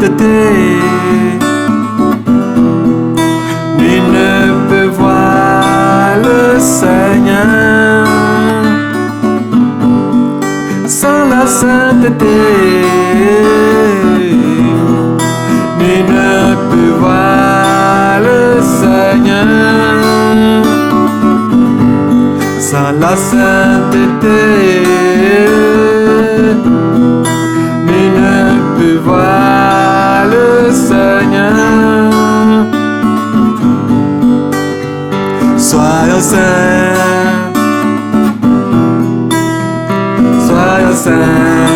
sainteté. Nul ne peut voir le Seigneur sans la sainteté. Nul ne peut voir le Seigneur sans la sainteté. Nul ne peut voir le Seigneur. Soyons saints, soyons saints,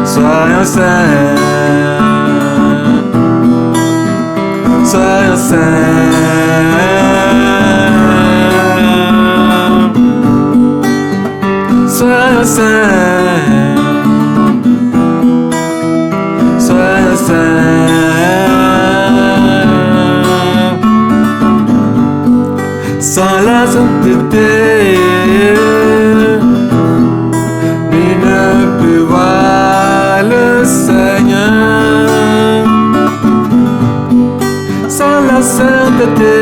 soyons saints, soyons saints, soyons saints, soyons saints. Sans la sainteté, nul ne peut voir le Seigneur. Sans la sainteté,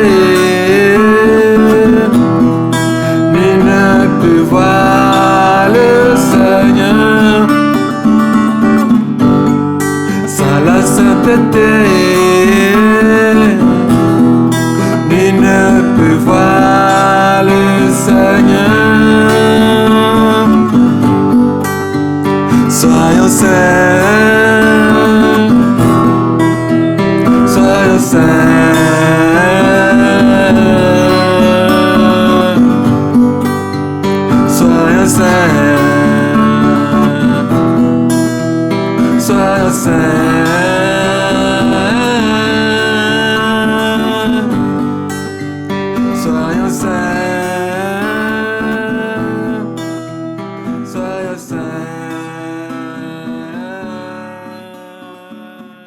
nul ne peut voir le Seigneur. Sans la sainteté, nul ne peut voir le Seigneur. Soyons saints, soyons saints, soyons saints, soyons saints. Soyons saints, soyons saints.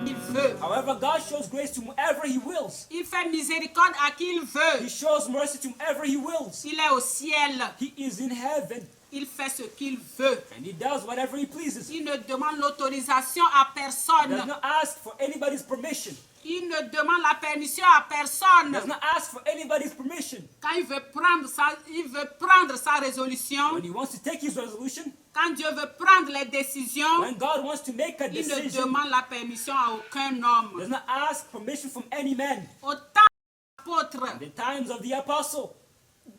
Il veut. However, God shows grace to whomever He wills. Il fait miséricorde à qui il veut. He shows mercy to whomever He wills. Il est au ciel. He is in heaven Il fait ce qu'il veut. and He does whatever He pleases. He Il ne demande l'autorisation à personne. does not ask for anybody's permission. Il ne demande la permission à personne. Does not ask for anybody's permission. Quand il veut prendre sa résolution, When He wants to take His resolution, quand Dieu veut prendre les décisions, when God wants to make a il ne decision, demande la permission à aucun homme. does not ask permission from any man. Au temps de l'apôtre, The times of the apostle,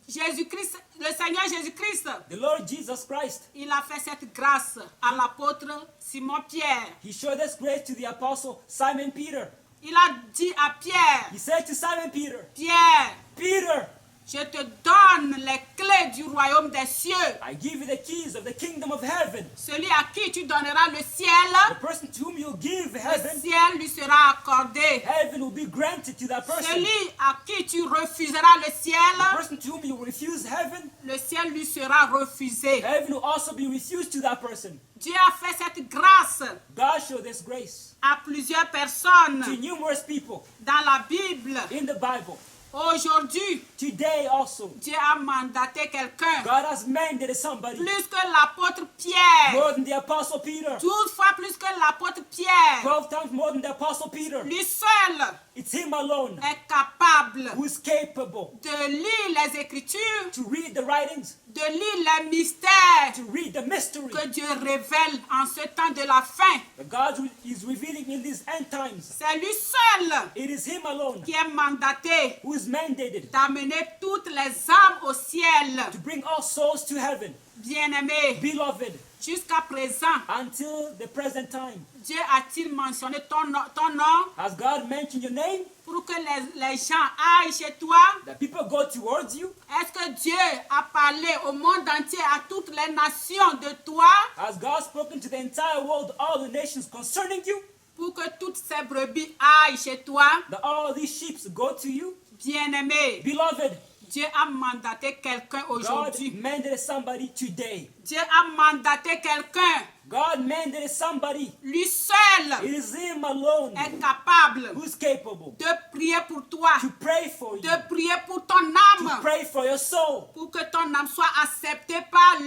Jésus-Christ, le Seigneur Jésus-Christ, the Lord Jesus Christ, il a fait cette grâce à l'apôtre Simon-Pierre. He showed this grace to the apostle Simon Peter. Il a dit à Pierre, He said to Simon Peter, Pierre, Peter, je te donne les clés du royaume des cieux. I give you the keys of the kingdom of heaven. Celui à qui tu donneras le The ciel, person to whom you give le heaven, ciel lui sera accordé. heaven will be granted to that person. Celui à qui tu refuseras le The ciel, person to whom you refuse heaven, le ciel lui sera refusé. heaven will also be refused to that person. Dieu a fait cette grâce God showed this grace à plusieurs to personnes numerous people dans la Bible. in the Bible. Aujourd'hui, Today also, Dieu a mandaté quelqu'un God has mandated somebody plus que l'apôtre Pierre, more than the apostle Peter, 12 fois plus que l'apôtre Pierre. 12 times more than the apostle Peter. Lui seul It's Him alone est capable who is capable de lire les Écritures, to read the writings, de lire les mystères to read the mystery que Dieu révèle en ce temps de la fin. that God is revealing in these end times. C'est lui seul It is Him alone qui est mandaté who is mandated d'amener toutes les âmes au ciel. to bring all souls to heaven. Bien-aimé, Beloved, jusqu'à présent, until the present time, Dieu a-t-il mentionné ton nom has God mentioned your name? pour que les gens aillent chez toi? That people go towards you? Est-ce que Dieu a parlé au monde entier, à toutes les nations de toi, Has God spoken to the entire world, all the nations concerning you? pour que toutes ces brebis aillent chez toi? That all these sheep go to you? Bien-aimé, Beloved, Dieu a mandaté quelqu'un God aujourd'hui. mandated somebody today. Dieu a mandaté quelqu'un God mandated somebody. Lui seul It is Him alone est capable who's capable de prier pour toi, to pray for you, de prier pour ton to âme, pray for your soul, pour que ton âme soit acceptée par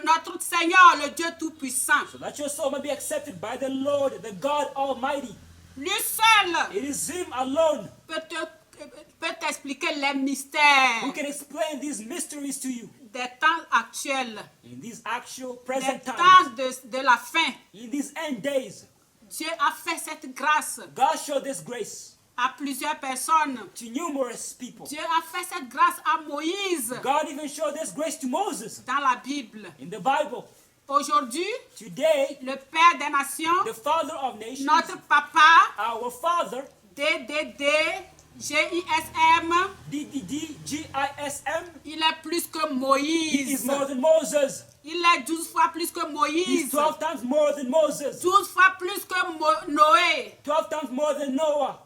notre Seigneur, le Dieu Tout-Puissant. so that your soul may be accepted by the Lord, the God Almighty. Lui seul It is Him alone peut t'expliquer les mystères who can explain these mysteries to you des temps actuels, in these actual des present temps times, de la fin. in these end days. Dieu a fait cette grâce God showed this grace à plusieurs personnes. to numerous people. Dieu a fait cette grâce à Moïse God even showed this grace to Moses dans la Bible. in the Bible. Aujourd'hui, Today, le Père des Nations, the Father of nations, notre Papa, our Father, DDD, GISM, DDD-GISM, il est plus que He is Moïse. more than Moses. Il est 12 fois plus que He's Moïse. 12 times more than Moses. 12 fois plus que Noé. 12 times more than Noah.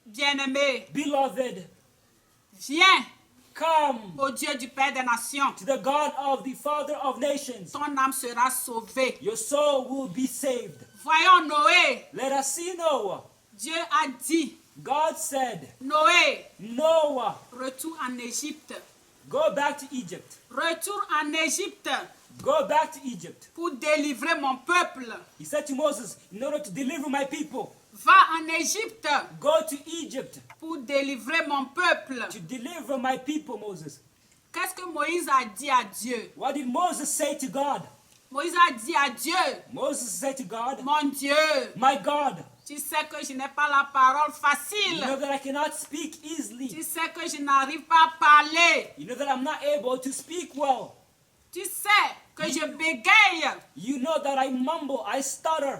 Bien-aimé, Beloved, viens come au Dieu du Père des Nations. to the God of the Father of nations. Ton âme sera sauvée. Your soul will be saved. Voyons Noé. Let us see Noah. Dieu a dit, God said, Noé, Noah, retourne en Égypte. go back to Egypt. Retourne en Égypte Go back to Egypt. pour délivrer mon peuple. He said to Moses, in order to deliver my people, Va en Égypte go to Egypt pour délivrer mon peuple. to deliver my people, Moses. Qu'est-ce que Moïse a dit à Dieu? What did Moses say to God? Moïse a dit à Dieu, Moses said to God, mon Dieu, my God, tu sais que je n'ai pas la parole you facile. know that I cannot speak Tu easily. sais que je n'arrive pas à parler. You know that I'm not able to speak well. Tu sais que je bégaye. You know that I mumble, I stutter.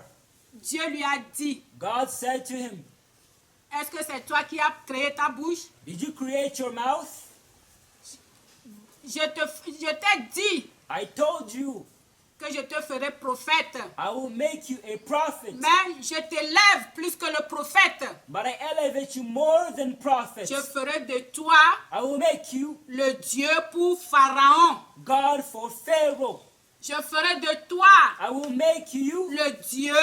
Dieu lui a dit, God said to him, est-ce que c'est toi qui as créé ta bouche? did you create your mouth? Je t'ai dit I told you que je te ferai prophète. I will make you a prophet, Mais je t'élève plus que le prophète. but I elevate you more than prophets. Je ferai de toi I will make you le Dieu pour Pharaon. God for Pharaoh. Je ferai de toi I will make you le Dieu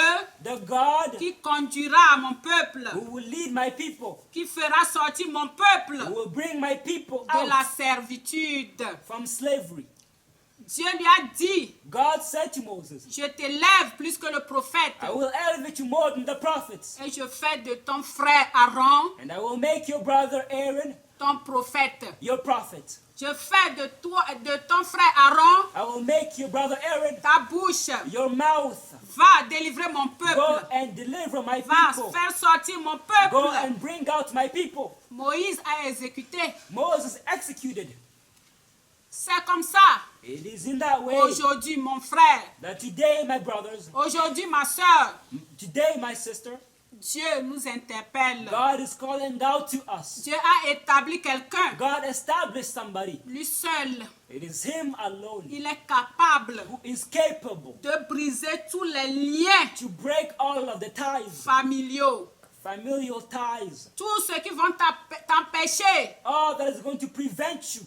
the God qui conduira mon peuple, who will lead my people, qui fera sortir mon peuple who will bring my people de la out servitude. from slavery. Dieu lui a dit, God said to Moses, je t'élève plus que le prophète I will elevate you more than the prophets, et je fais de ton frère Aaron and I will make your brother Aaron ton prophète. your prophet. Je fais de ton frère Aaron I will make your brother Aaron ta bouche. your mouth. Va délivrer mon Go peuple. and deliver my Va people. faire sortir mon Go peuple. and bring out my people. Moïse a exécuté. Moses executed. C'est comme ça. It is in that way Aujourd'hui, mon frère. that today, my brothers, Aujourd'hui, ma soeur. today, my sister, Dieu nous interpelle. God is calling out to us. Dieu a établi quelqu'un. God established somebody. Lui seul. It is Him alone Il est capable who is capable de briser tous les liens to break all of the ties, familiaux. familial ties, Tous ceux qui vont t'empêcher all that is going to prevent you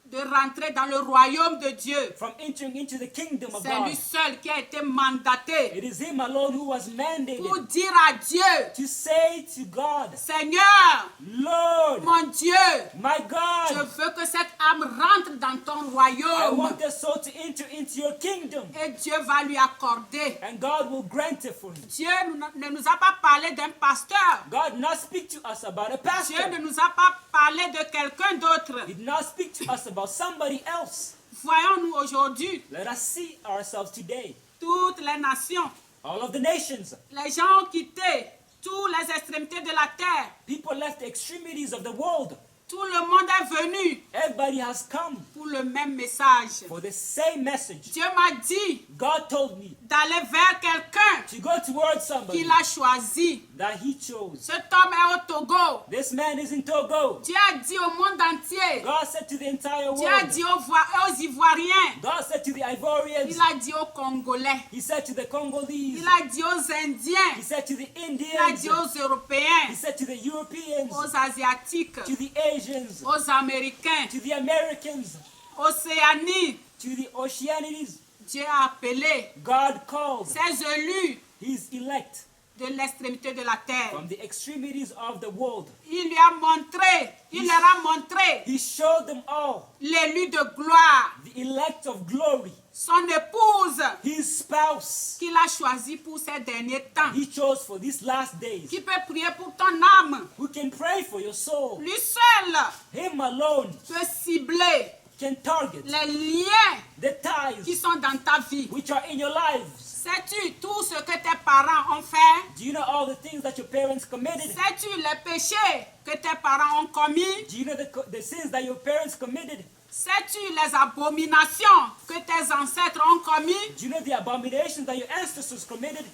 de rentrer dans le royaume de Dieu. from entering into the kingdom of C'est God. lui seul qui a été mandaté It is Him alone who was pour mandated dire à Dieu, to say to God, Seigneur, Lord, mon Dieu, my je God, veux que cette âme rentre dans ton I royaume. want this soul to enter into your kingdom. Et Dieu va lui accorder. And God will grant it for him. Dieu ne nous a pas parlé d'un pasteur. God did not speak to us about a Dieu pastor. ne nous a pas parlé de quelqu'un d'autre. He did not speak to us about somebody else. Voyons-nous aujourd'hui, Let us see ourselves today. toutes les nations, All of the nations, les gens ont quitté toutes les extrémités de la terre. people left the extremities of the world. Tout le monde est venu Everybody has come pour le même message. for the same message. Dieu m'a dit God told me d'aller vers quelqu'un to go towards somebody qu'il a choisi. that He chose. Cet homme est au Togo. This man is in Togo. Dieu a dit au monde entier. God said to the entire Dieu a world. dit aux Ivoiriens. God said to the Ivorians. Il a dit aux Congolais. He said to the Congolese. Il a dit aux Indiens. He said to the Il a Indians. dit aux Européens, He said to the Europeans. aux Asiatiques, To the Asians. aux Américains, To the Americans. Océanie. To the Oceanities. Dieu a appelé God called ses élus his elect de l'extrémité de la terre. from the extremities of the world. Il leur a montré He showed them all l'élu de gloire, the elect of glory, son épouse his spouse. qu'il a choisi pour ces derniers temps. He chose for these last days. Qui peut prier pour ton âme? Who can pray for your soul? Lui seul Him alone peut cibler can target les liens the qui ties sont dans ta vie. which are in your lives. Sais-tu tout ce que tes parents ont fait? Do you know all the things that your parents committed? Sais-tu les péchés que tes parents ont commis? Do you know the sins that your parents committed? Sais-tu les abominations que tes ancêtres ont commis? Do you know the abominations that your ancestors committed?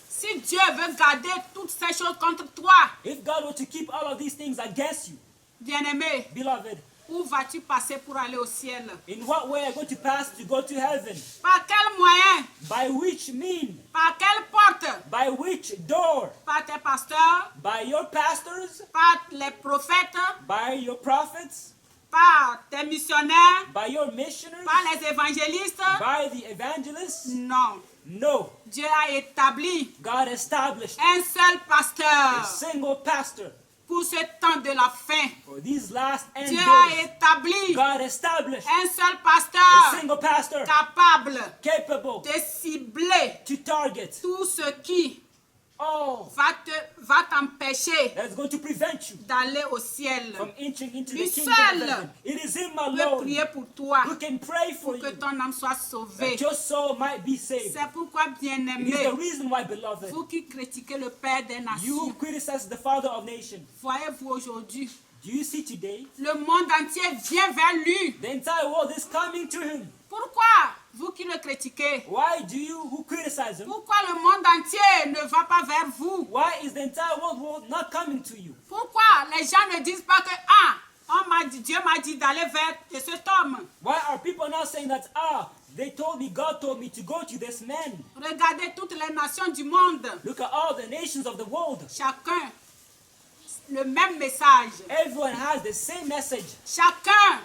Si Dieu veut garder toutes ces choses contre toi, If God were to keep all of these things against you, bien-aimé, beloved, où vas-tu passer pour aller au ciel? in what way are you going to pass to go to heaven? Par quel moyen? By which mean? Par quelle porte? By which door? Par tes pasteurs? By your pastors? Par les prophètes? By your prophets? Par tes missionnaires? By your missionaries? Par les évangélistes? By the evangelists? Non. No. Dieu a établi God established un seul a pasteur single pastor pour ce temps de la fin. for these last end Dieu a days. établi God established un seul a pasteur single pastor capable capable de cibler to target tout ce qui all va t'empêcher that's going to prevent you d'aller au ciel. from entering into Lui the kingdom of seul heaven. It is Him Je peux alone prier pour toi who can pray for pour que you ton âme soit sauvée. that your soul might be saved. C'est pourquoi, It is the bien-aimé, reason why, beloved, vous qui critiquez le Père des you nations, criticize the Father of nations. voyez-vous aujourd'hui, Do you see today? le monde entier vient vers lui. The entire world is coming to Him. Pourquoi vous qui le critiquez? Why do you who criticize Him? Pourquoi le monde entier ne va pas vers vous? Why is the entire world not coming to you? Pourquoi les gens ne disent pas que Dieu m'a dit d'aller vers cet homme? Why are people not saying that, God told me to go to this man? Regardez toutes les nations du monde. Look at all the nations of the world. Chacun le même message. Everyone has the same message. Chacun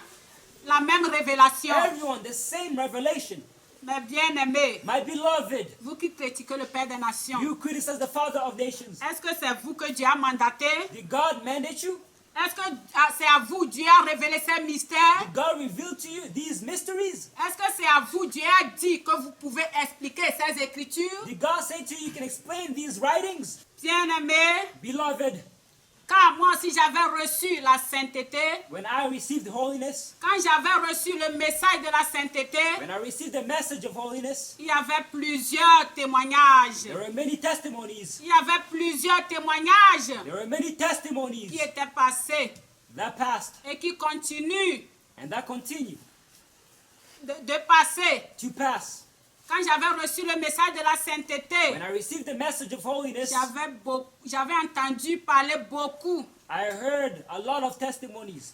la même révélation. Everyone the same revelation. Mais bien aimé, My beloved, vous qui critiquez le Père des nations, you criticize the Father of nations. est-ce que c'est vous que Dieu a mandaté? Did God mandate you? Est-ce que c'est à vous Dieu a révélé ces mystères? Did God reveal to you these mysteries? Est-ce que c'est à vous Dieu a dit que vous pouvez expliquer ces écritures? Did God say to you, you can explain these writings? Bien aimé, Beloved, quand moi aussi j'avais reçu la sainteté, when I received holiness, quand j'avais reçu le message de la sainteté, when I received the message of holiness, il y avait plusieurs témoignages. there were many testimonies. Il y avait plusieurs témoignages There were many testimonies qui étaient passés that passed et qui continuent and that continue de passer. to pass. Quand j'avais reçu le message de la sainteté, When I received the message of holiness, j'avais entendu parler beaucoup. I heard a lot of testimonies.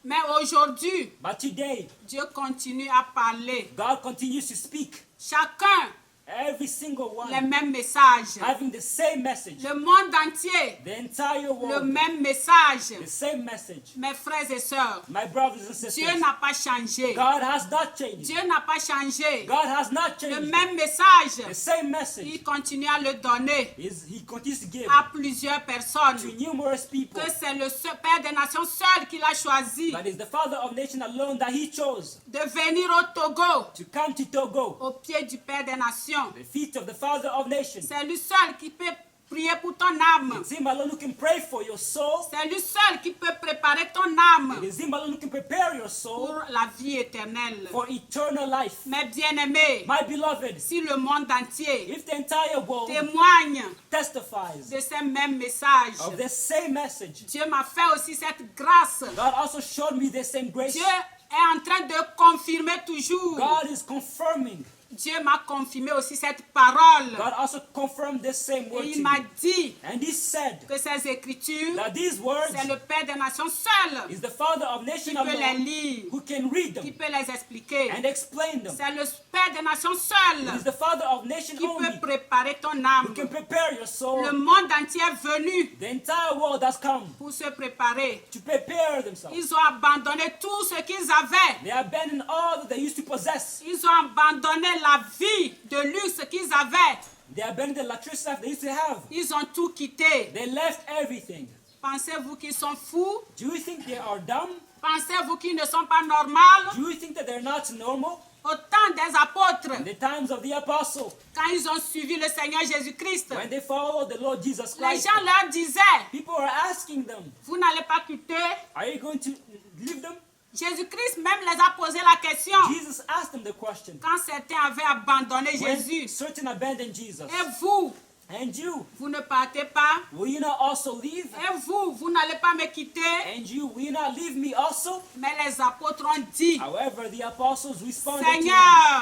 Mais aujourd'hui, But today, Dieu continue à parler. God continues to speak. Chacun Every single les one mêmes messages. having the same message. Le monde entier, The entire le world, même message. the same message. Mes frères et sœurs, My brothers and Dieu sisters, n'a pas changé. God has not changed. Dieu n'a pas changé. God has not Le changed. même message, The same message il continue à le donner He continues to give à plusieurs personnes. to numerous people. Que c'est le Père des nations seul qui l'a choisi That is the Father of nations alone that He chose de venir au Togo, to come to Togo, au pied du Père des nations. the feet of the Father of nations. C'est lui seul qui peut prier pour ton âme. It's Him alone who can pray for your soul. C'est lui seul qui peut préparer ton It âme is Him alone who can prepare your pour soul la vie éternelle. for eternal life. Mais bien-aimé, My beloved, si le monde entier if the entire world témoigne testifies de ces mêmes messages, of the same message, Dieu m'a fait aussi cette grâce. God also showed me the same grace. Dieu est en train de confirmer toujours God is confirming Dieu m'a confirmé aussi cette parole. God also confirmed this same Et word il to m'a me. dit And he said que ces écritures, that these words c'est le Père des nations seul is the Father of qui nations peut les alone lire, who can read qui them peut les expliquer. and explain them. C'est le Père des nations It is seul the Father of nations qui only peut préparer ton who âme. can prepare your soul. Le monde entier est venu The entire world has come pour se préparer. to prepare themselves. Ils ont abandonné tout ce qu'ils avaient. They abandoned all that they used to possess. Ils ont abandonné la vie de luxe qu'ils avaient. They abandoned the luxurious life they used to have. Ils ont tout quitté. They left everything. Pensez-vous qu'ils sont fous? Do you think they are dumb? Pensez-vous qu'ils ne sont pas normaux? Do you think that they're not normal? Au temps des apôtres, In the times of the apostle, quand ils ont suivi le Seigneur Jésus-Christ, when they followed the Lord Jesus les Christ, gens leur disaient, people were asking them, vous n'allez pas quitter. are you going to leave them? Jésus-Christ même les a posé la question. Jesus asked them the question. Quand certains avaient abandonné When Jésus, certain abandoned Jesus, et vous, and you, vous ne partez pas? will you not also leave? Et vous, vous n'allez pas me quitter? And you, will you not leave me also? Mais les apôtres ont dit, However, the apostles responded Seigneur,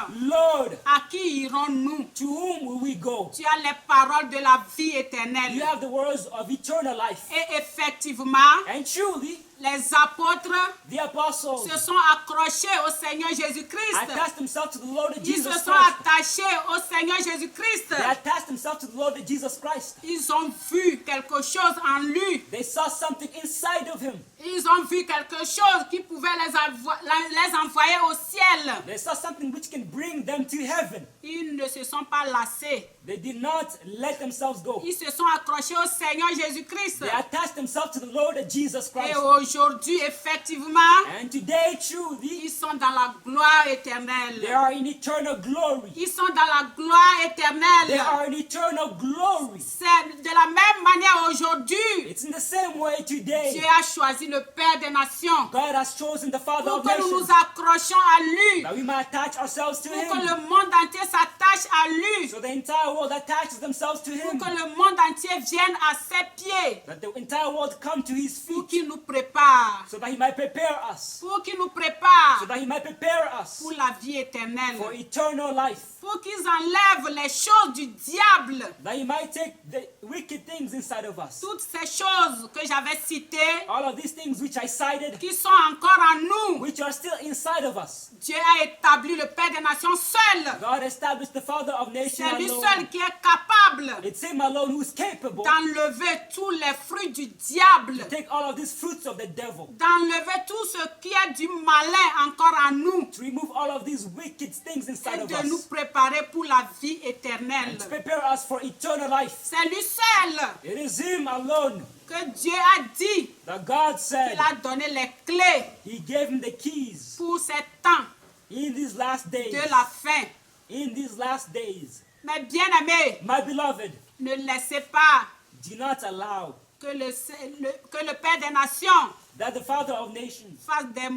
to him, Lord, à qui irons-nous? to whom will we go? Tu as les paroles de la vie You éternelle. have the words of eternal life. Et effectivement, And truly, les apôtres the apostles se sont accrochés au Seigneur Jésus-Christ. attached themselves to the Lord Ils Jesus se sont Christ. attachés au Seigneur Jésus-Christ. They attached themselves to the Lord Jesus Christ. Ils ont vu quelque chose en lui. They saw something inside of him. Ils ont vu quelque chose qui pouvait les envoyer au ciel. They saw something which can bring them to heaven. Ils ne se sont pas lassés. They did not let themselves go. Ils se sont accrochés au Seigneur Jésus-Christ. They attached themselves to the Lord Jesus Et Christ. aujourd'hui, effectivement, And today, truly, ils sont dans la gloire they éternelle. are in eternal glory. Ils sont dans la gloire They éternelle. are in eternal glory. C'est de la même manière aujourd'hui. It's in the same way Dieu today. a choisi le Père des nations God has chosen the Father pour of que nous nous nations accrochions à lui, that we might attach ourselves to pour que Him. le monde entier s'attache à lui, So the entire world attaches themselves to pour Him. que le monde entier vienne à ses pieds, That the entire world come to His pour feet. qu'il nous prépare, So that He might prepare us. pour qu'il nous prépare So that He might prepare us pour la vie for éternelle, eternal life. pour qu'ils enlèvent les choses du diable, That He might take the wicked things inside of us. toutes ces choses que j'avais citées, All of these things which I cited, qui sont encore en nous. which are still inside of us. Dieu a établi le Père des nations seul. God established the Father of nations C'est lui alone. seul qui est capable It's Him alone who is capable d'enlever tous les fruits du diable, to take all of these fruits of the devil, d'enlever tout ce qui est du malin encore en nous to remove all of these wicked things inside et of de nous us, préparer pour la vie and éternelle. to prepare us for eternal life. C'est lui seul It is Him alone que Dieu a dit that God qu'il said a donné les clés He gave Him the keys pour ces temps in these last days. de la fin. In these last days, Mais bien aimés, my beloved, ne laissez pas do not allow que le Père des nations that the Father of nations fasse des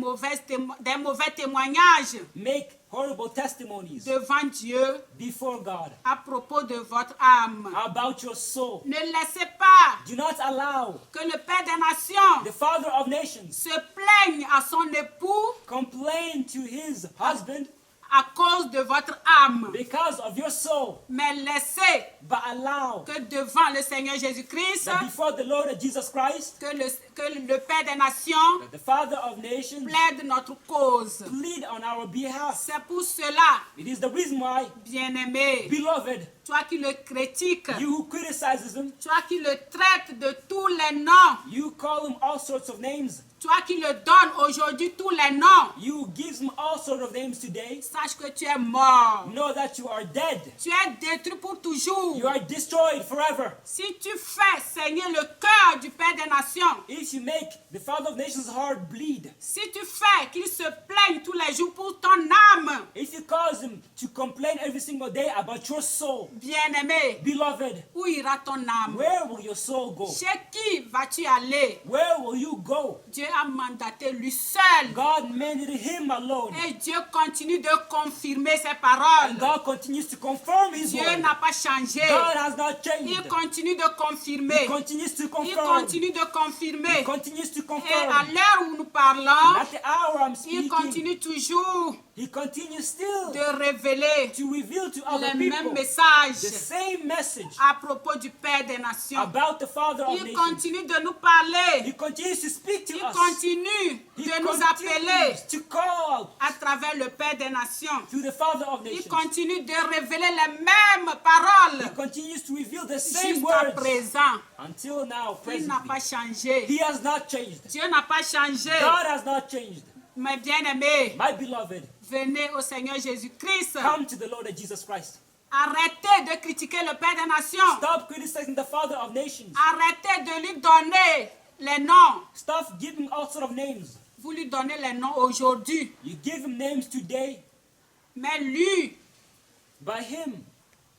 mauvais témoignages make horrible testimonies devant Dieu before God à propos de votre âme. about your soul. Ne laissez pas Do not allow que le Père des nations the Father of nations se plaigne à son époux complain to his husband à cause de votre âme. because of your soul, Mais laissez but allow que devant le Seigneur Jésus-Christ, that before the Lord Jesus Christ, que le Père des nations that the Father of nations plaide notre cause. plead on our behalf. C'est pour cela, It is the reason why, bien-aimé, beloved, toi qui le critiques, you who criticizes him, toi qui le traites de tous les noms, you call him all sorts of names, toi qui le donnes aujourd'hui tous les noms, you gives him all sorts of names today, sache que tu es mort. know that you are dead. Tu es détruit pour toujours. You are destroyed forever. Si tu fais saigner le cœur du Père des nations, If you make the Father of nations' heart bleed, si tu fais qu'il se plaigne tous les jours pour ton âme, if you cause him to complain every single day about your soul, bien-aimé, beloved, où ira ton âme? where will your soul go? Chez qui vas-tu aller? Where will you go? Dieu a mandaté lui seul. God mandated him alone. Et Dieu continue de confirmer ses paroles. And God continues to confirm his Dieu word. n'a pas changé. God has not Il changed. continue de He confirmer. continues to Il confirm. continue de He confirmer. continues to Et à confirm. l'heure où nous And parlons, at the hour I'm il speaking, continue toujours he continues still de révéler révéler to reveal to other les mêmes people messages the same message à propos du Père des Nations. about the Father of Il nations. continue de nous parler. He continues to speak to Il us. continue He de nous appeler continues to call à travers le Père des Nations. to the Father of Il nations. continue de révéler les mêmes paroles He continues to reveal the same jusqu'à words présent. until now, Il n'a presently. pas changé. He has not changed. Dieu n'a pas changé. God has not changed. Mes bien-aimés, My beloved, venez au Seigneur Jésus-Christ. come to the Lord Jesus Christ. Arrêtez de critiquer le Père des Nations. Stop criticizing the Father of nations. Arrêtez de lui donner les noms. Stop giving all sorts of names. Vous lui donnez les noms aujourd'hui. You give him names today Mais lui, by him.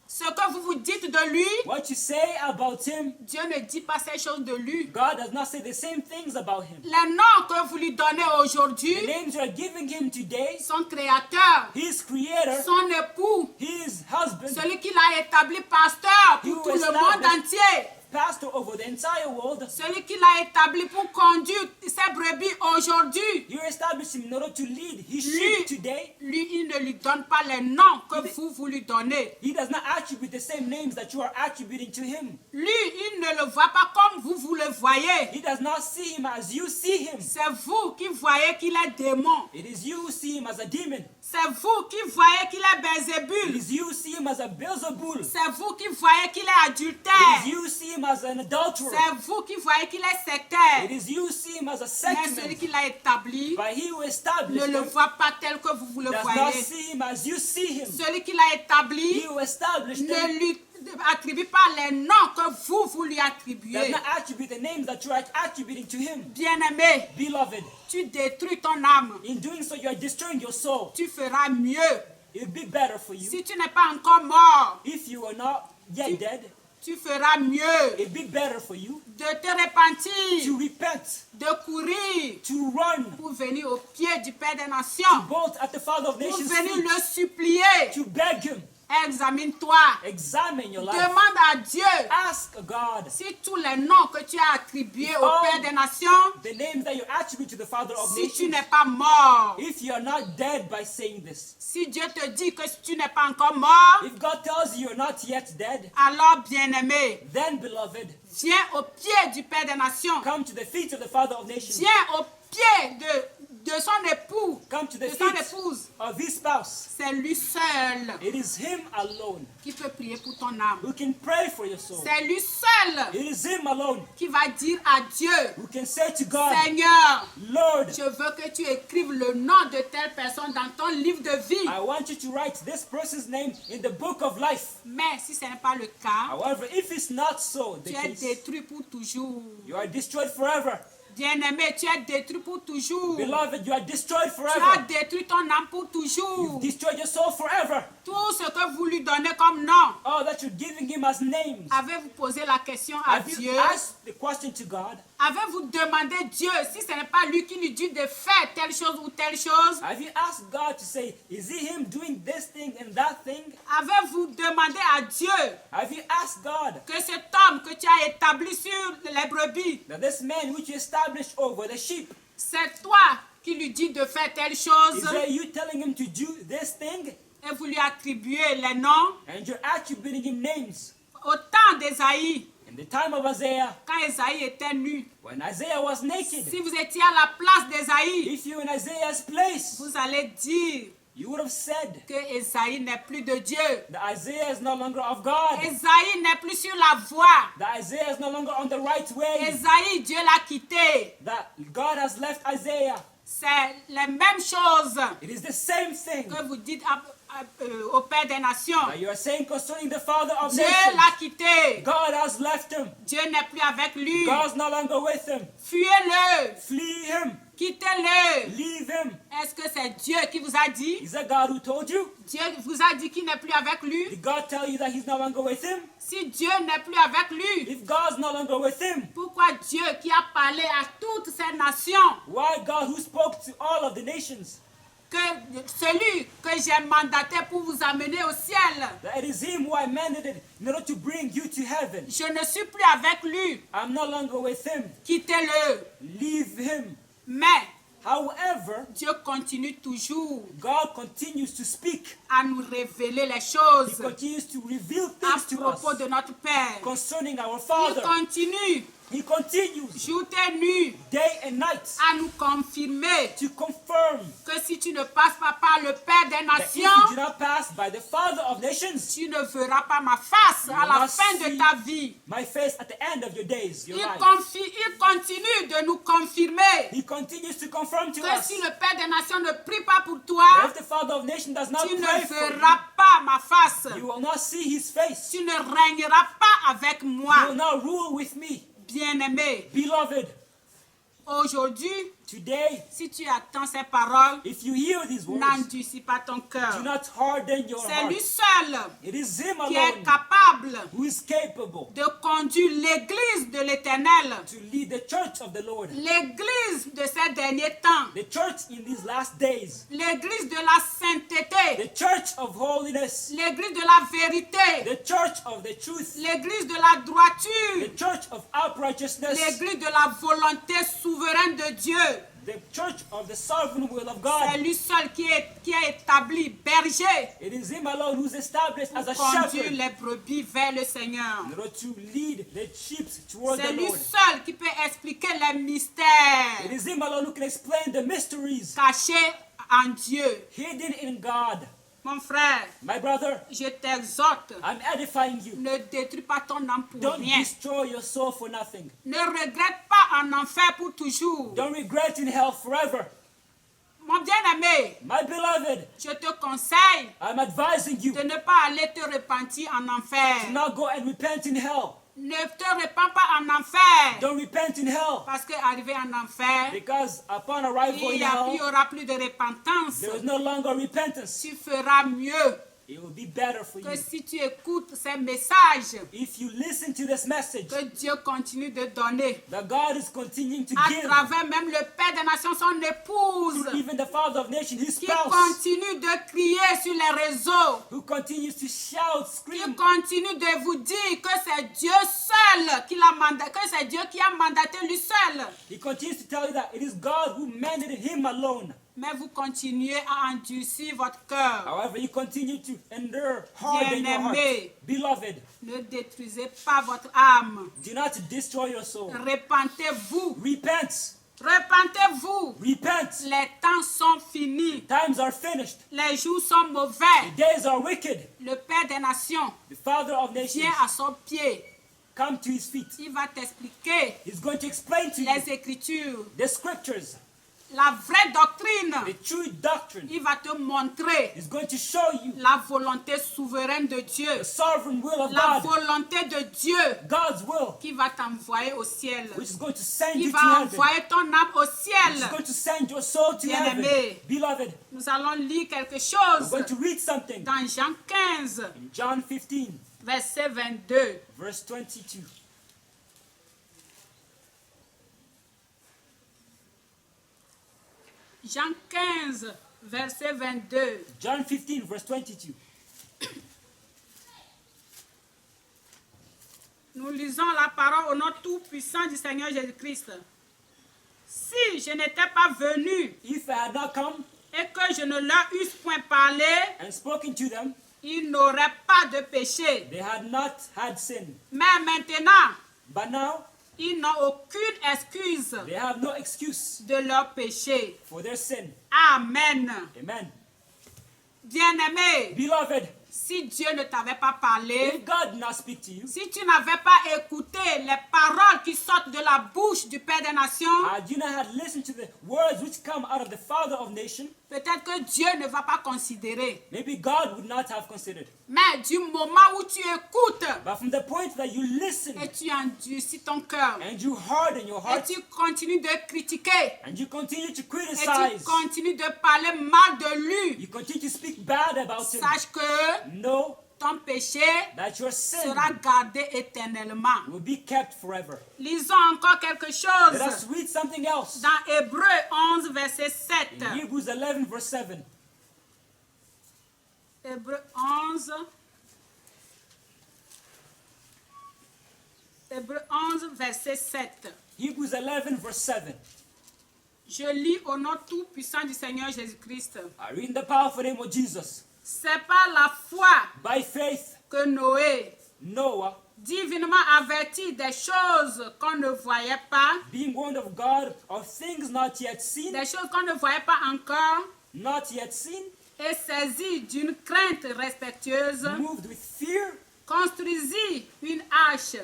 ce que vous vous dites de lui, What you say about him, Dieu ne dit pas ces choses de lui. God does not say the same things about him. Les noms que vous lui donnez The aujourd'hui, names you are giving him today, son créateur, his creator, son époux, his husband, celui qui l'a établi pasteur pour tout le monde entier, pastor over the entire world. celui qui l'a établi pour conduire ses brebis aujourd'hui. You establish him in order to lead his Lui, sheep today. lui, il ne lui donne pas les noms que vous lui donnez. He does not attribute the same names that you are attributing to him. Lui, il ne le voit pas comme vous le voyez. He does not see him as you see him. C'est vous qui voyez qu'il est démon. It is you who see him as a demon. C'est vous qui voyez qu'il est It Belzébul. is you who see him as a Beelzebul. C'est vous qui voyez qu'il est It adultère. is you who see him as an adulterer. C'est vous qui voyez qu'il est sectaire. It is you who see him as a Mais celui sacrament. qui l'a établi But he who ne established le him voit pas tel que vous le does not voyez. see him as you see him. Celui qui l'a établi He who established ne him lui attribue pas les noms que vous lui does attribuez. not attribute the names that you are attributing to him. Bien-aimé, Beloved, tu détruis ton âme. in doing so you are destroying your soul. Tu feras mieux. It would be better for you Si tu n'es pas encore mort, if you are not yet dead. tu feras mieux It'd be better for you de te repentir, to repent, de courir to run, pour venir au pied du Père des Nations, both at the Father of pour nations' venir feet, le supplier. to beg him. Examine-toi. Examine your life. Demande à Dieu Ask God si tous les noms que tu as attribués au Oh. Père des Nations, the names that you attribute to the Father of si tu nations. n'es pas mort. If you are not dead by saying this, Si Dieu te dit que tu n'es pas encore mort, if God tells you you're not yet dead, alors bien-aimé, then beloved, viens au pied du Père des Nations. come to the feet of the Father of nations. Viens au pied de son époux, Come to the de son feet épouse. of his spouse. C'est lui seul It is him alone qui peut prier pour ton âme. who can pray for your soul. C'est lui seul It is him alone qui va dire à Dieu, who can say to God, Seigneur, Lord, je veux que tu écrives le nom de telle personne dans ton livre de vie. I want you to write this person's name in the book of life. Mais si ce n'est pas le cas, However, if it's not so, the tu es case, détruit pour toujours. you are destroyed forever. Bien-aimé, tu es détruit pour toujours. Beloved, you are destroyed Tu as forever. détruit ton âme pour toujours. Destroyed your soul forever. Tout ce que vous lui donnez comme nom, Oh, that you're giving him as names. avez-vous posé la question à Have you Dieu? asked the question to God? Avez-vous demandé Dieu si ce n'est pas lui qui lui dit de faire telle chose ou telle chose? Have you asked God to say, is it him doing this thing and that thing? Avez-vous demandé à Dieu Have you asked God que cet homme que tu as établi sur les brebis, that this man which you established over the sheep, c'est toi qui lui dis de faire telle chose is it you telling him to do this thing? et vous lui attribuez les noms? And you're attributing him names. Au temps d'Ésaïe, In the time of Isaiah, quand Ésaïe était nu, when Isaiah was naked, si vous étiez à la place d'Ésaïe, if you were in Isaiah's place, vous allez dire you would have said que Ésaïe n'est plus de Dieu. that Isaiah is no longer of God, Ésaïe n'est plus sur la voie. that Isaiah is no longer on the right way, Ésaïe, Dieu l'a quitté. that God has left Isaiah. C'est les mêmes choses It is the same thing que vous dites au Père des Nations. that you are saying concerning the Father of Dieu nations. l'a quitté. God has left him. Dieu n'est plus avec lui. God's no longer with him. Fuyez-le. Flee him. Quittez-le. Leave him. Est-ce que c'est Dieu qui vous a dit? Is that God who told you? Dieu vous a dit qu'il n'est plus avec lui? Did God tell you that he's no longer with him? Si Dieu n'est plus avec lui, If God's no longer with him, pourquoi Dieu qui a parlé à toutes ces nations, why God who spoke to all of the nations, que celui que j'ai mandaté pour vous amener au ciel, that it is him who I mandated in order to bring you to heaven? je ne suis plus avec lui. I'm no longer with him. Quittez-le. Leave him. Mais However, Dieu continue toujours God continues to speak. à nous révéler les He choses continues to reveal à things to propos us de notre Père. concerning our Il Father. continue He continues jour et nuit day and night à nous confirmer to confirm que si tu ne passes pas par le Père des that if you nations, do not pass by the Father of nations, tu ne verras pas ma face à la not fin de see ta vie. my face at the end of your days, your Il life. continue de nous confirmer He continues to confirm to que us si le Père des nations ne prie pas pour toi, that if the Father of nations does not tu ne pray for verras pas ma face. you, you will not see his face. Tu ne régneras pas avec You will moi, not rule with me. bien-aimé. Beloved, Aujourd'hui, today, si tu attends ces paroles, if you hear these words, n'endurcis pas ton do cœur. not harden your C'est heart. lui seul It is him qui est alone capable who is capable de conduire l'église de l'Éternel, to lead the church of the Lord. l'église de ces derniers temps, The church in these last days. l'église de la sainteté, The church of holiness. l'église de la vérité, The church of the truth. l'église de la The droiture, church of uprightness. l'église de la volonté souveraine de Dieu. The church of the sovereign will of C'est God. lui seul qui est établi berger It is him alone who's established as a pour conduire shepherd les brebis vers le Seigneur. in order to lead the sheep towards C'est the lui Lord. seul qui peut expliquer les mystères It is him alone who can explain the mysteries cachés en Dieu. hidden in God. Mon frère, My brother, je t'exhorte, I'm edifying you. ne détruis pas ton âme pour Don't rien. destroy your soul for nothing. Ne regrette pas en enfer pour toujours. Don't regret in hell forever. Mon bien-aimé, My beloved, je te conseille I'm advising you de ne pas aller te repentir en to enfer. not go and repent in hell. Ne te repens pas en enfer. Don't repent in hell. Parce qu'arrivé en enfer, Because upon arrival in il hell, n'y aura plus de repentance. there is no longer repentance. Tu feras mieux It will be better for que you. si tu écoutes ces messages If you listen to this message que Dieu continue de donner. that God is continuing to À give, travers même le Père des Nations, son épouse, even the Father of nations, his qui spouse, continue de crier sur les réseaux, who continues to shout, qui scream, continue de vous dire que c'est Dieu seul qui l'a mandaté, que c'est Dieu qui a mandaté lui seul. he continues to tell you that it is God who mandated him alone. Mais vous continuez à endurcir votre cœur. However, you continue to endure hard in your heart. Bien-aimé, Beloved, ne détruisez pas votre âme. do not destroy your soul. Repentez-vous. Repent. Repentez-vous. Repent. Les temps sont finis. Times are finished. Les jours sont mauvais. The days are wicked. Le Père des Nations The Father of nations, vient à son pied. come to his feet. Il va t'expliquer He's going to explain to you les Écritures, the scriptures, la vraie doctrine. the true doctrine. Il va te montrer He's going to show you la volonté souveraine de Dieu. the sovereign will of La God, volonté de Dieu God's will, qui va t'envoyer au ciel. which is going to send Qui you to va heaven, envoyer ton âme au which is ciel. going to send your soul to heaven. Bien-aimé. Beloved, Nous allons lire quelque we're chose going to read something dans Jean 15, in John 15, verset 22. verse 22. Jean 15, verset 22. John 15, verse 22. Nous lisons la parole au nom tout-puissant du Seigneur Jésus-Christ. Si je n'étais pas venu If I had not come et que je ne leur eusse point parlé, and spoken to them, ils n'auraient pas de péché. they had not had sin. Mais maintenant, But now, ils n'ont aucune excuse they have no excuse de leur péché. for their sin. Amen. Amen. Bien-aimé, Beloved, si Dieu ne t'avait pas parlé, if God did not speak to you, si tu n'avais pas écouté les paroles qui sortent de la bouche du Père des Nations, had you not had listened to the words which come out of the Father of nations, peut-être que Dieu ne va pas considérer. maybe God would not have considered. Mais du moment où tu écoutes But from the point that you listen et tu endurcis ton cœur and you harden your et heart tu continues de critiquer and you continue to et tu criticize, continues de parler mal de lui, you continue to speak bad about him, sache que know ton péché that your sin sera gardé éternellement. will be kept forever. Lisons encore quelque Let us chose read something else. dans Hébreux 11, verset 7. In Hebrews 11, verse 7. Hébreux 11. Hébreux 11, verset 7. Hebrews 11, verse 7. Je lis au nom tout puissant du Seigneur Jésus-Christ. I read in the powerful name of Jesus. C'est par la foi By faith, que Noé, Noah, divinement averti des choses qu'on ne voyait pas, being warned of God of things not yet seen, des choses qu'on ne voyait pas encore, not yet seen, et saisi d'une crainte respectueuse, moved with fear, construisit une arche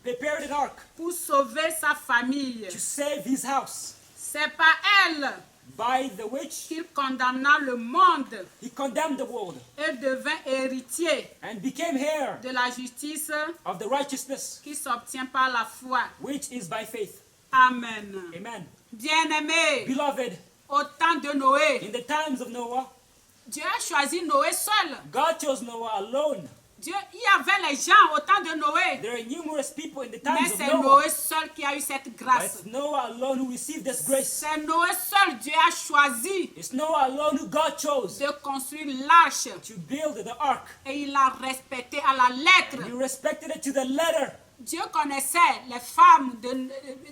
prepared an ark pour sauver sa famille. to save his house. C'est par elle By the which qu'il condamna le monde he condemned the world et devint héritier and became heir de la justice of the righteousness qui s'obtient par la foi. which is by faith. Amen. Amen. Bien-aimé, Beloved, au temps de Noé, in the times of Noah, Dieu a choisi Noé seul. God chose Noah alone. Il y avait les gens au temps de Noé, There are numerous people in the mais times of c'est Noah, Noé seul qui a eu cette but grâce. it's Noah alone who received this grace. C'est Noé seul, Dieu a choisi It's Noah alone who God chose de construire l'arche to build the ark. et il l'a respecté à la lettre. He respected it to the letter. Dieu connaissait les femmes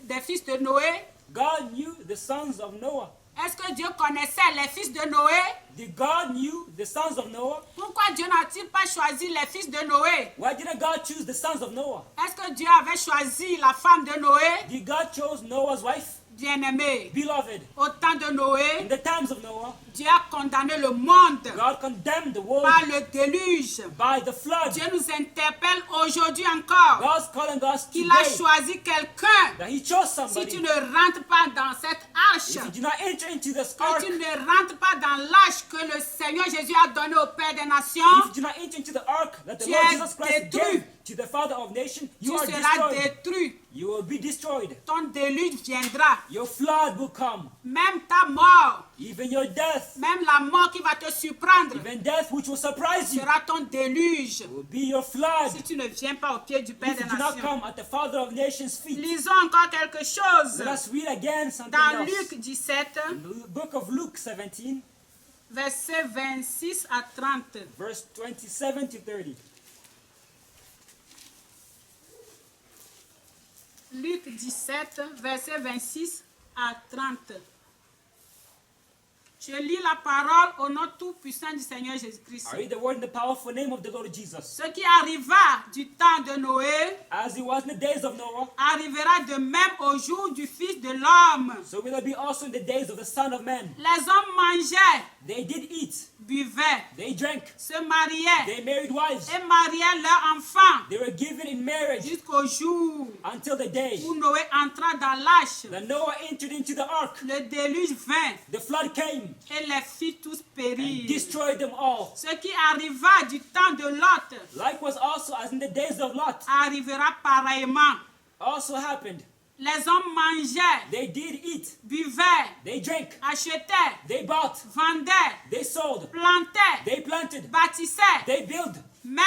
des fils de Noé. God knew the sons of Noah. Est-ce que Dieu connaissait les fils de Noé? Did God knew the sons of Noah? Pourquoi Dieu n'a-t-il pas choisi les fils de Noé? Why didn't God choose the sons of Noah? Est-ce que Dieu avait choisi la femme de Noé? Did God chose Noah's wife? Bien-aimé, Beloved, au temps de in Noé, the times of Noah, Dieu a condamné le monde God condemned the world par le déluge. by the flood. Dieu nous interpelle aujourd'hui encore God's calling us qu'il a today choisi quelqu'un. that He chose Si somebody. tu ne rentres pas dans cette arche, If you do not enter into this si ark, tu ne rentres pas dans l'arche que le Seigneur Jésus a donnée au Père des if Nations, you do not enter into the ark that the tu Lord es Jesus Christ détruit. gave to the Father of nations, tu you are seras destroyed. détruit. You will be destroyed. Ton déluge viendra. Your flood will come. Même ta mort, Even your death, même la mort qui va te surprendre, even death which will surprise you, sera ton déluge. will be your flood. Si tu ne viens pas au pied du Père If des you do not Nations. come at the Father of nations' feet. Lisons encore quelque chose. Let us read again something Dans else. Luc 17, In the book of Luke 17, versets 26 à 30. verse 27 to 30. Luc 17, versets 26 à 30. Je lis la parole au nom tout-puissant du Seigneur Jésus-Christ. I read the word in the powerful name of the Lord Jesus. Ce qui arriva du temps de Noé As it was in the days of Noah, arrivera de même au jour du Fils de l'homme. so will it be also in the days of the Son of Man. Les hommes mangeaient, They did eat, buvaient, they drank, se mariaient they married wives, et mariaient leurs enfants they were given in marriage jusqu'au jour until the day où Noé entra dans l'arche. that Noah entered into the ark. Le déluge vint The flood came et les fit tous and périr. destroyed them all. Ce qui arriva du temps de Lot Likewise also as in the days of Lot arrivera pareillement. also happened. Les hommes mangeaient, They did eat, buvaient, they drank, achetaient, they bought, vendaient, they sold, plantaient, they planted, bâtissaient. they built. Mais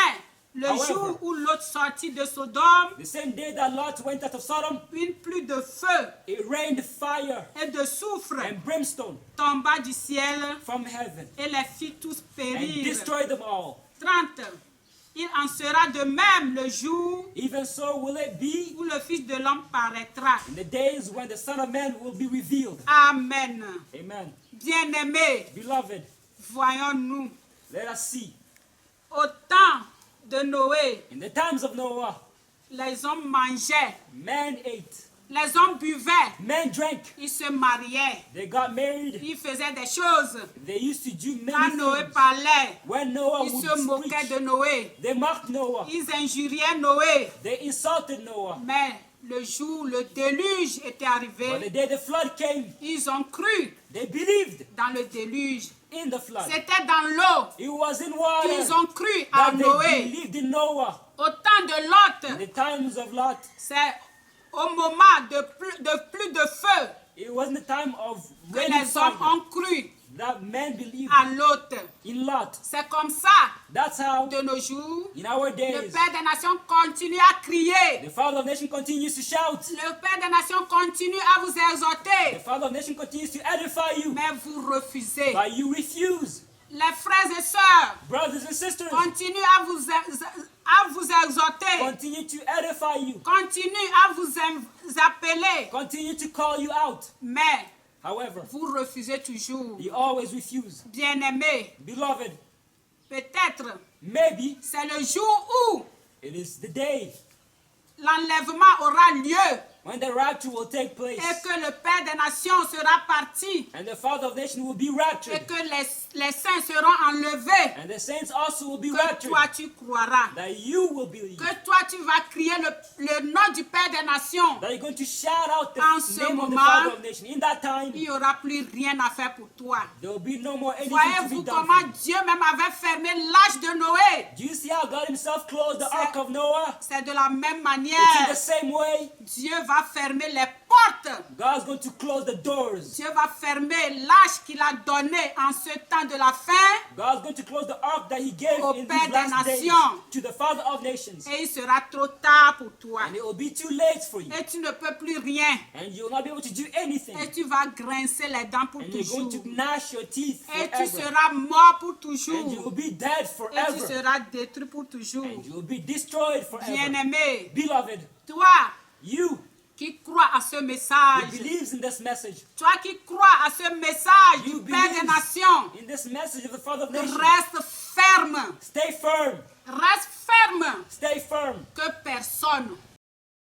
le However, jour où Lot sortit de Sodome, The same day that Lot went out of Sodom, une pluie de feu it rained fire et de soufre and brimstone tomba du ciel from heaven et les fit tous and périr. destroyed them all. 30. Il en sera de même le jour Even so will it be où le Fils de l'homme paraîtra. in the days when the Son of Man will be revealed. Amen. Amen. Bien-aimés, Beloved, voyons-nous. let us see. Au temps de Noé, In the times of Noah, les hommes mangeaient, men ate, les hommes buvaient, men drank, ils se mariaient, they got married, ils faisaient des choses. they used to do Quand many Noé things. parlait, When Noah ils se would moquaient preach, de Noé, they mocked Noah, ils injuriaient Noé. they insulted Noah. Mais le jour où le déluge était But the arrivé, day the flood came, ils ont cru they believed dans le déluge. in the flood. C'était dans l'eau. It was in water Ils ont cru à that they Noé. believed in Noah. Au temps de Lot, In the times of Lot, c'est au moment de plus de feu it wasn't the time of que raining les hommes fire ont cru that men believed à Lot. in Lot. C'est comme ça, That's how, de nos jours, in our le days, Père des Nations continue à crier. the Father of Nations continues to shout. Le Père des Nations continue à vous The exhorter. Father of Nations continues to edify you, Mais vous refusez. but you refuse. Les frères et sœurs Brothers and sisters, continuent à vous exhorter. continue to edify you, Continue à vous appeler. continue to call you out. Mais However, vous refusez toujours. you always refuse. Bien-aimé, Beloved, peut-être maybe c'est le jour où it is the day l'enlèvement aura lieu when the rapture will take place et que le Père des Nations sera parti and the Father of nations will be et raptured que les saints seront enlevés, and the saints also will be que raptured, toi tu croiras, that you will believe, que toi tu vas crier le nom du Père des Nations. that you're going to shout out the En ce name of the moment, Father of nations. In that time, Il n'y aura plus rien à faire pour toi. there will be no more anything to Voyez-vous be done. comment Dieu même avait fermé l'âge de Noé? Do you see how God himself closed the C'est- ark of Noah? C'est de la même It's in manière. the same way. Dieu va fermer les portes. God's going to close the doors. Dieu va fermer l'âge qu'il a donné en ce temps de la fin God's going to close the ark that he gave Au in Père these last des days nations. to the Father of nations. et il sera trop tard pour toi. And it will be too late for you. Et tu ne peux plus rien. And you'll not be able to do anything. Et tu vas grincer les dents pour And you're going toujours. to gnash your teeth Et tu forever. seras mort pour And you will toujours. be dead Et tu forever. seras détruit pour toujours. And you will be destroyed forever. Bien-aimé, Beloved, toi you qui crois à ce who message, believes in this message, toi qui crois à ce message you du Père des believe Nations, in this message of the Father of nations, reste ferme. stay firm. Reste ferme. Stay firm. Que personne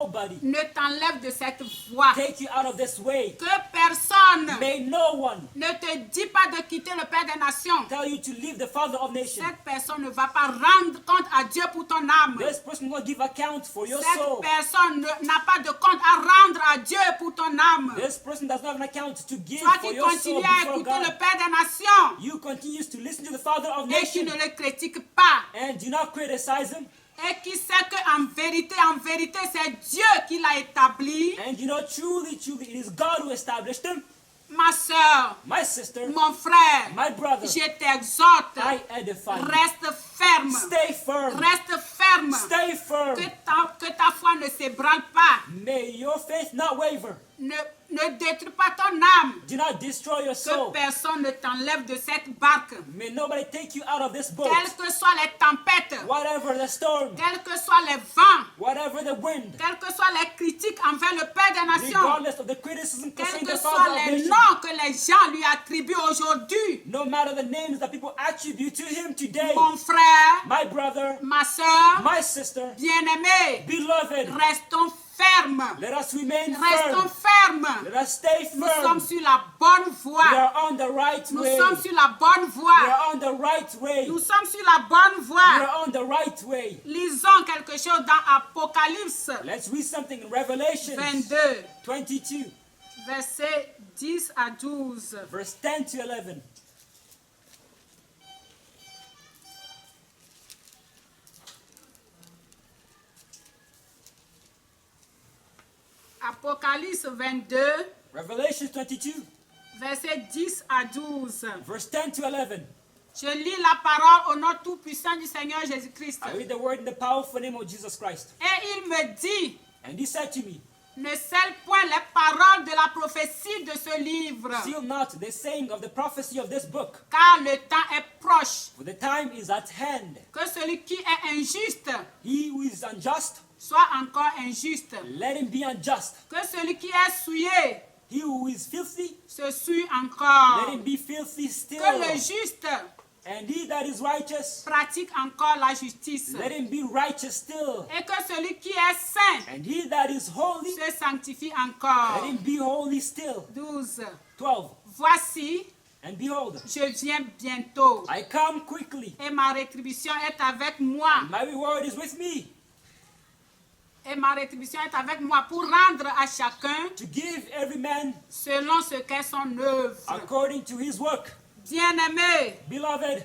Nobody ne t'enlève de cette voie. take you out of this way. Que personne May no one ne te dit pas de quitter le Père des Nations. tell you to leave the Father of nations. Cette personne ne va pas rendre compte à Dieu pour ton âme. This person will give account for your Cette soul. personne n'a pas de compte à rendre à Dieu pour ton âme. This person does not have an account to give Toi for qui your soul continues à before écouter le God. Père des Nations You continue to listen to the Father of et qui nations ne le critique pas and do not criticize him. et qui sait qu'en vérité, c'est Dieu qui l'a établi. And you know, truly, truly, it is God who established him. Ma soeur, My sister, mon frère, my brother, je t'exhorte, I edify you. reste ferme. Stay firm. Reste ferme. Stay firm. Que ta foi ne s'ébranle pas. May your faith not waver. Ne détruis pas ton âme. Do not destroy your Que soul. personne ne t'enlève de cette barque. May nobody take you out of this boat. Quelles que soient les tempêtes, Whatever the storm, quels que soient les vents, whatever the wind, quelles que soient les critiques envers le Père des Nations, regardless of the criticism quels concerning que the soient Father of les nations, noms que les gens lui attribuent aujourd'hui, no matter the names that people attribute to him today, mon frère, my brother, ma soeur, my sister, bien-aimé, beloved, restons fermes. let us remain Restons firm. fermes. Let us stay Nous sommes firm. sur la bonne We voie. are on the right Nous way. sommes sur la bonne We voie. are on the right way. Nous sommes sur la bonne We voie. are on the right way. Lisons quelque chose dans Apocalypse Let's read something in Revelation 22, 22, versets 10 à 12. verse 10 to 11. Apocalypse 22, Revelation 22, versets 10 à 12. verse 10 to 11. Je lis la parole au nom tout-puissant du Seigneur Jésus-Christ. I read the word in the powerful name of Jesus Christ. Et il me dit, And he said to me, ne scelle point les paroles de la prophétie de ce livre, seal not the saying of the prophecy of this book, car le temps est proche. for the time is at hand. Que celui qui est injuste He who is unjust, soit encore injuste. let him be unjust. Que celui qui est souillé He who is filthy, se souille let encore. him be filthy Que still. le juste And he that is righteous, pratique encore la justice. let him be righteous still. Et que celui qui est saint And he that is holy, se sanctifie let encore. him be holy still. 12. 12. Voici, And behold, je viens bientôt. I come quickly, Et ma rétribution est avec moi. and my reward is with me, Et ma rétribution est avec moi pour rendre à chacun to give every man selon ce qu'est son œuvre. according to his work. Bien-aimés, Beloved,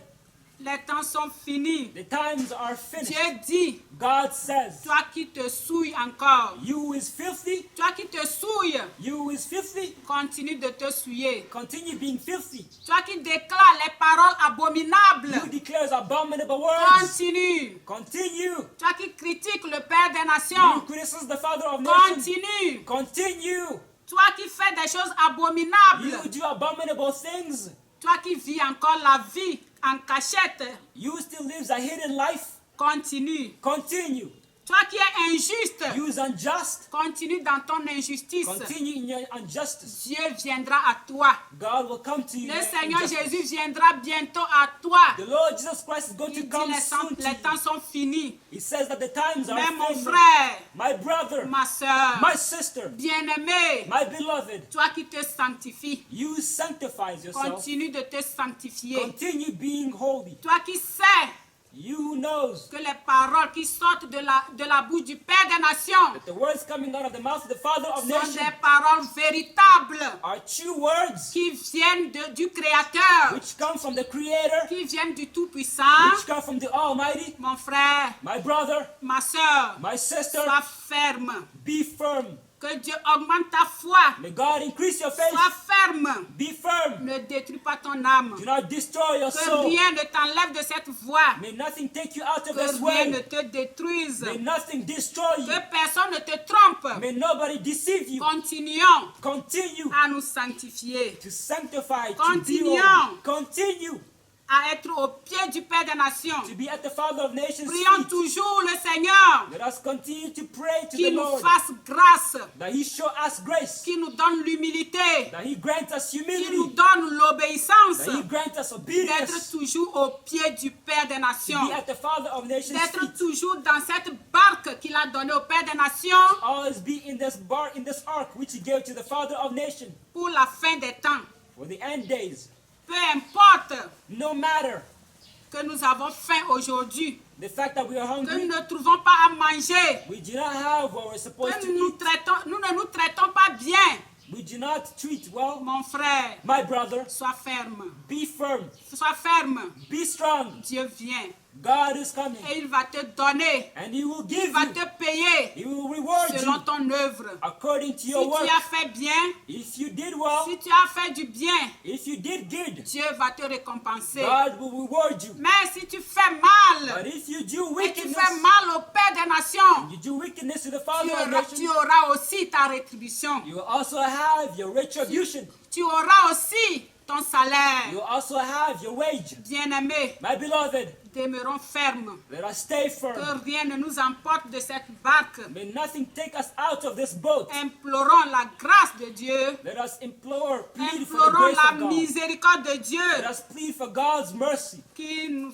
les temps sont finis. the times are finished. Dieu dit, God says, toi qui te souilles encore, you who is filthy, toi qui te souilles, you who is filthy, continue de te souiller. continue being filthy. Toi qui déclares les paroles abominables, You declares abominable words, continue. continue. Toi qui critiques le Père des You Nations, criticize the Father of nations, continue. continue. Toi qui fais des choses You abominables, do abominable things. toi qui vis encore la vie en cachette, You still live a hidden life, continue. continue. Toi qui es injuste, You is unjust. continue dans ton injustice. Continue in your injustice. Dieu viendra à toi. God will come to you. Le in Seigneur injustice. Jésus viendra bientôt à toi. The Lord Jesus Christ is going Il to dit come les soon to les you. temps sont finis. He says that the times are Mais mon finished. frère, My brother, ma soeur, my sister, bien-aimé, my beloved, toi qui te sanctifies, you sanctify yourself. continue de te sanctifier. Continue being holy. Toi qui sais You who knows que les paroles qui sortent de la bouche du Père des Nations that the words coming out of the mouth of the Father of sont nations des paroles véritables are true words qui viennent du Créateur, which come from the Creator, qui viennent du Tout-Puissant. which come from the Almighty. Mon frère, My brother, ma soeur, my sister, sois ferme. be firm. Que Dieu augmente ta foi. May God increase your faith. Sois ferme. Be firm. Ne détruis pas ton âme. Do not destroy your Que soul. rien ne t'enlève de cette voie. May nothing take you out of Que this rien ne way. te détruise. May nothing destroy you. Que personne ne te trompe. May nobody deceive you. Continuons Continue à nous sanctifier, to sanctify, to be Continuons. holy. Continue à être au pied du Père des Nations. to be at the Father of nations' Prions feet. toujours le Seigneur Let us continue to pray to the qui nous Lord fasse grâce, that He show us grace, qui nous donne l'humilité, that He grant us qui nous humility, donne l'obéissance, that He grant us d'être obedience, toujours au pied du Père des to Nations, be at the Father of nations' d'être feet, toujours dans cette barque qu'il a donnée au Père des Nations always be in this ark which He gave to the Father of nations pour la fin des temps. for the end days. Peu importe No matter que nous avons faim aujourd'hui, the fact that we are que nous hungry, ne trouvons pas à manger, we do not have what we're supposed que to nous ne nous traitons pas bien. We do not treat well. Mon frère, My brother, sois ferme. be firm, Sois ferme. be strong. Dieu vient God is coming, et il va te donner. and He will Il give va you, te payer He will reward selon you ton œuvre. according to Si your tu work. as fait bien, If you did well, si tu as fait du bien, if you did good, Dieu va te récompenser. God will reward you. Mais si tu fais mal But if you do et tu wickedness, fais mal au Père des Nations, you do wickedness to the tu Father of auras, tu nations, auras aussi ta rétribution. you will also have your retribution. Tu auras aussi ton salaire. You will also have your wage. Bien-aimés, My beloved, demeurons fermes. let us stay Que firm. rien ne nous emporte de cette barque. May nothing take us out of this boat. Implorons la grâce de Dieu. Let us plead for the Implorons grace la of God. miséricorde de Let Dieu us plead for God's mercy. qui nous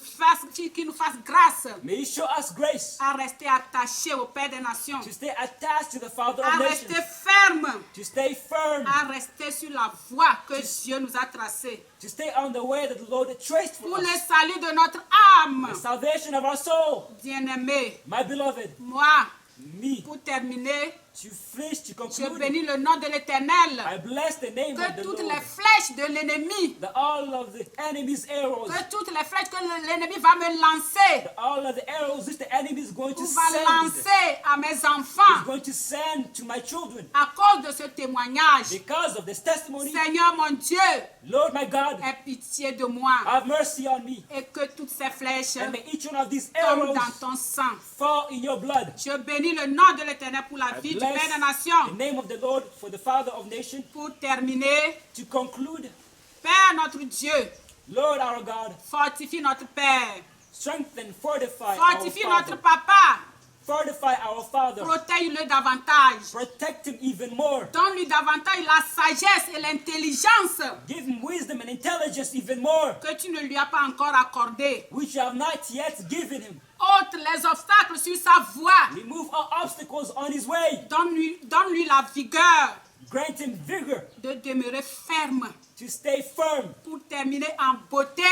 fasse grâce May He show us grace à rester attachés au Père des Nations, to stay attached to the Father à of rester nations, ferme, to stay firm, à rester sur la voie que Dieu nous a tracée to stay on the way that the Lord had traced for pour le us. salut de notre âme. The salvation of our soul. Bien-aimé, My beloved, moi, me, pour terminer, to finish, to je conclude, bénis le nom de l'Éternel. I bless the name of Que the toutes Lord. les flèches de l'ennemi, That all of the enemy's arrows, que toutes les flèches que l'ennemi va me lancer, all of the arrows which the enemy is going to ou va send, lancer à mes is enfants going to send to my children. à cause de ce témoignage. Because of this testimony, Seigneur mon Dieu, Lord my God, aie pitié de moi have mercy on me. et que toutes ces flèches And may each one of these tombent arrows dans ton sang. fall in your blood. Je bénis le nom de l'Éternel pour la I vie du bless Père des Nations. the name of the Lord for the Father of nations. Pour terminer, To conclude, Père notre Dieu, Lord our God, fortifie notre Père, strengthen, fortify our fortifie notre Father. papa, Fortify our Father. protège-le davantage. Protect him even more. Donne-lui davantage la sagesse et l'intelligence Give him wisdom and intelligence even more, que tu ne lui as pas encore accordé. which you have not yet given him. Ôte les obstacles sur sa voie. Remove all obstacles on his way. Donne-lui la vigueur Grant him vigor de demeurer ferme. to stay firm, Pour terminer en beauté,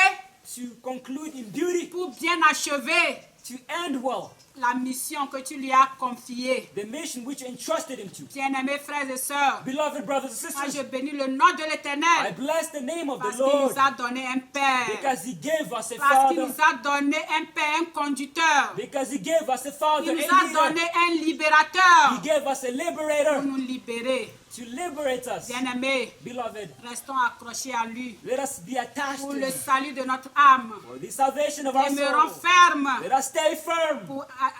to conclude in beauty, pour bien achever to end well la mission que tu lui as confiée. the mission which you entrusted him to. Bien-aimés frères et sœurs, Beloved brothers and moi je sisters, bénis le nom de I l'Éternel bless the name of parce the qu'il Lord nous a donné un Père, because he gave us a parce qu'il Father, nous a donné un Père, un conducteur, because he gave us a Father, il a nous a leader. donné un libérateur He gave us a pour liberator nous libérer. to liberate us. Bien-aimés, Beloved, restons accrochés à lui. let us be attached Pour to le him salut de notre âme. for the salvation of our Demeurons soul. fermes Let us stay firm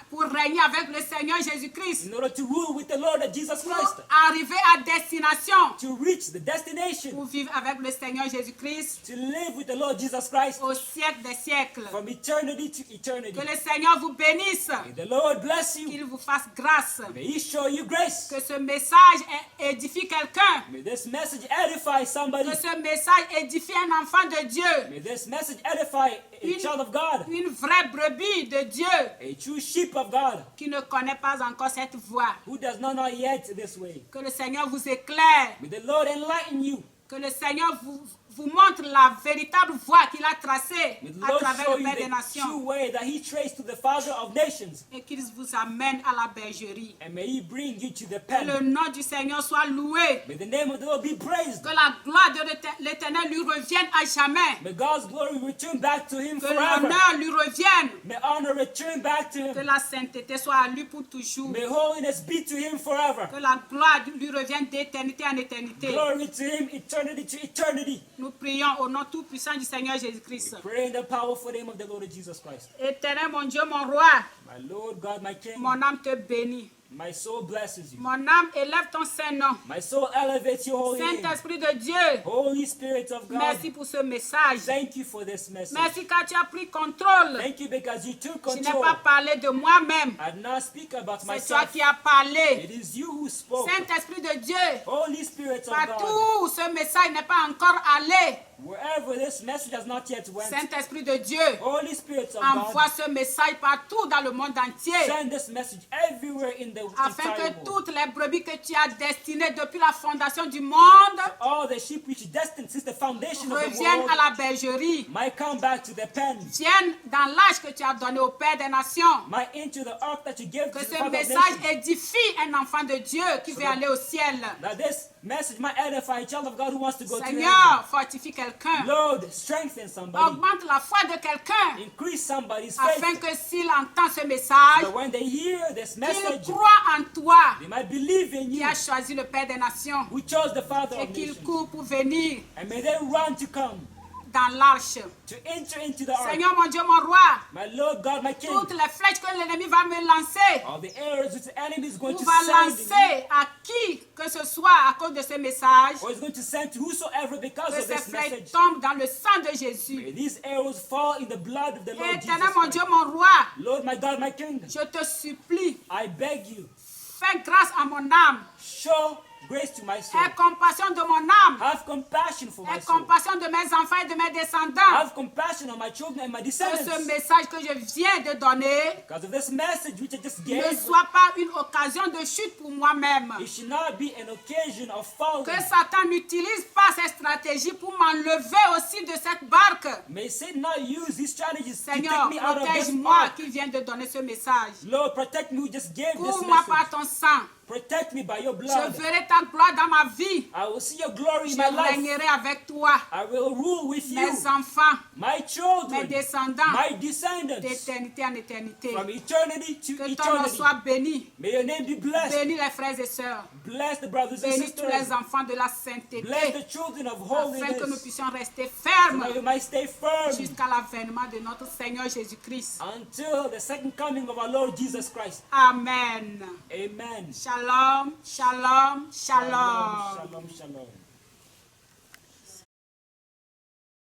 pour régner avec le Seigneur Jésus-Christ. in order to rule with the Lord Jesus Pour Christ, arriver à destination. to reach the destination, Pour vivre avec le Seigneur Jésus-Christ to live with the Lord Jesus Christ au siècle des siècles. from eternity to eternity. Que le Seigneur vous bénisse. May the Lord bless you. Qu'il vous fasse grâce. May He show you grace. Que ce message édifie quelqu'un. May this message edify somebody. Que ce message édifie un enfant de Dieu. May this message edify a child of God, Une vraie brebis de Dieu a true sheep of God, qui ne connaît pas encore cette voie. who does not know yet this way. Que le Seigneur vous éclaire. May the Lord enlighten you. Que le Seigneur vous montre la véritable voie qu'il a tracée May the à Lord travers show le you Père des the Nations. true way that He traced to the Father of nations. Et qu'il vous amène à la bergerie. And may He bring you to the Que le pen. nom du Seigneur soit loué. May the name of the Lord be praised. Que la gloire de l'Éternel lui revienne à jamais. May God's glory return back to Him Que forever. l'honneur lui revienne. May honor return back to Que Him. la sainteté soit à lui pour toujours. May holiness be to Him forever. Que la gloire lui revienne d'éternité en éternité. Glory to Him, eternity to eternity. Nous prions au nom tout-puissant du Seigneur Jésus-Christ. Pray in the powerful name of the Lord Jesus Christ. Éternel, mon Dieu, mon roi, My Lord God, my King, mon âme te bénit. my soul blesses you. Mon âme élève ton Saint-Nom. My soul elevates your holy name. Saint-Esprit de Dieu, Holy Spirit of God, merci pour ce message. thank you for this message. Merci car tu as pris contrôle. Thank you because you took Je n'ai control. pas parlé de moi-même. I did not speak about C'est toi myself. qui as parlé. It is you who spoke. Saint-Esprit de Dieu, Holy Spirit of God, partout où ce message n'est pas encore allé, wherever this message has not yet went, Saint-Esprit de Dieu, Holy Spirit of envoie God, ce message partout dans le monde entier, send this message everywhere in the afin entire que world. toutes les brebis que tu as destinées depuis la fondation du monde All the sheep which are destined since the foundation of the reviennent world à la bergerie, might come back to the pen, viennent dans l'âge que tu as donné au Père des Nations. might enter the ark that you gave to Que the ce Father of message nations. édifie un enfant de Dieu qui veut aller au ciel. That this message might edify a child of God who wants to go to heaven. Seigneur, fortifie quelqu'un. Lord, strengthen somebody. Augmente la foi de quelqu'un Increase somebody's afin faith. que s'il entend ce message, So when they hear this qu'il message, croit en toi they might believe in qui you, a choisi le Père des Nations who chose the Father et of qu'il nations. court pour venir And may they run to come, dans l'arche. to enter into the ark. Seigneur mon Dieu, mon roi, My Lord God, my King, toutes les flèches que l'ennemi va me lancer, all the arrows which the enemy is going ou to va send, lancer à qui que ce soit à cause de ce message, or is going to send to whosoever because que of ces this flèches message. tombent dans le sang de Jésus. May these arrows fall in the blood of the Lord Jesus Éternel mon Christ. Dieu, mon roi, Lord, my God, my King, je te supplie, I beg you, fais grâce à mon âme, show grace to my soul. aie compassion de mon âme, Have compassion for my aie soul. compassion de mes enfants et de mes descendants. Have compassion on my children and my Que ce descendants. message que je viens de donner Because of this message which I just ne gave, soit pas une occasion de chute pour moi-même. it should not be an occasion of falling. Que Satan n'utilise pas cette stratégie pour m'enlever aussi de cette barque. May Satan not use these strategies to take Seigneur, me out of this protège-moi ark. qui viens de donner ce message. Lord, protect me who just gave this Couvre-moi par message. ton sang. Protect me by your Je blood. verrai ta gloire dans ma vie. I will see your glory Je in my life. régnerai avec toi. I will rule with you. Mes enfants, My mes children, descendants, my descendants, d'éternité en éternité. from eternity to Que ton nom eternity. soit béni. May your name be blessed. Bénis les frères et sœurs. Bless the brothers and Bénis tous les sisters. enfants de la sainteté. Bless the children of Afin que nous holiness. puissions rester So fermes that we might stay firm jusqu'à l'avènement de notre Seigneur Jésus-Christ. until the second coming of our Lord Jesus Christ. Amen. Amen. Shalom, shalom, shalom. Shalom, shalom.